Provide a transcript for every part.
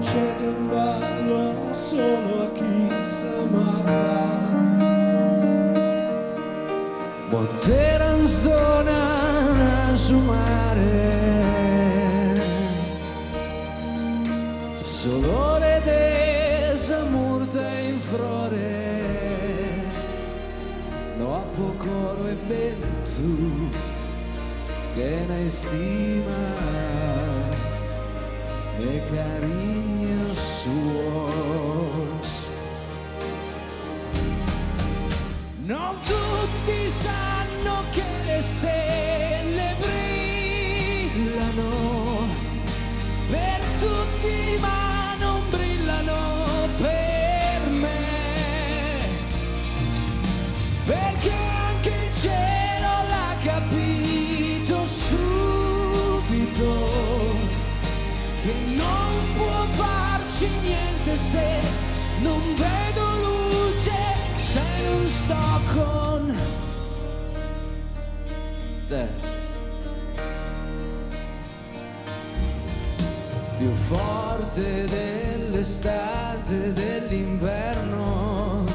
concede un ballo solo a chi sa amare. Monteran zdona su mare, solore desamurta in flore, no a pocoro e ben tu che ne stima me cariños suos. Non tutti sanno che le stelle brillano per tutti, ma non brillano per me, perché anche il cielo l'ha capito subito che non può farci niente se non vedo luce, se non sto con te. Più forte dell'estate e dell'inverno,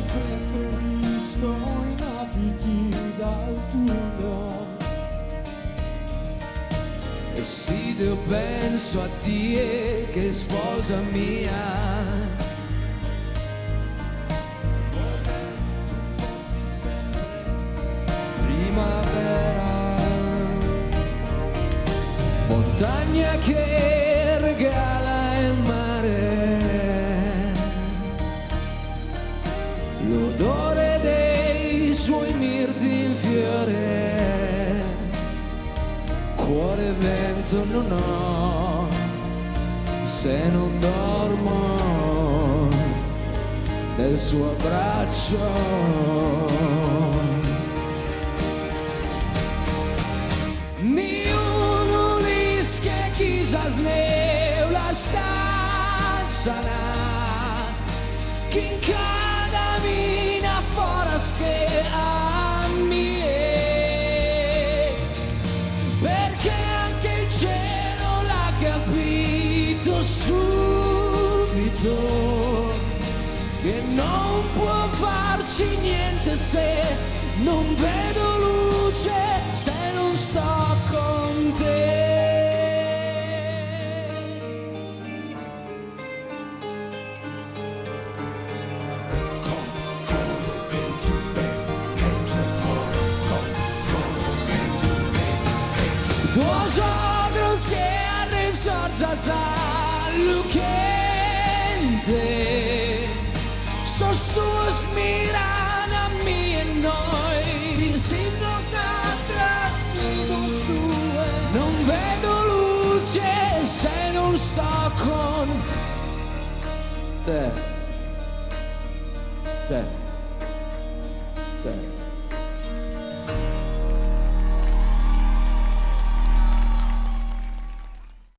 preferisco i abiti d'autunno. E sì, io penso a te che sposa mia, montagna che regala il mare, l'odore dei suoi mirti in fiore, cuore e vento non ho se non dormo nel suo abbraccio. Quizás la stanza che in cada mina foras che a me, perché anche il cielo l'ha capito subito che non può farci niente se non vedo luce, se non sto con te. Dos ogros que resortas a lucente, sos tuos miran a mí e noi, si nos atrasamos due, non vedo luce se non sto con te.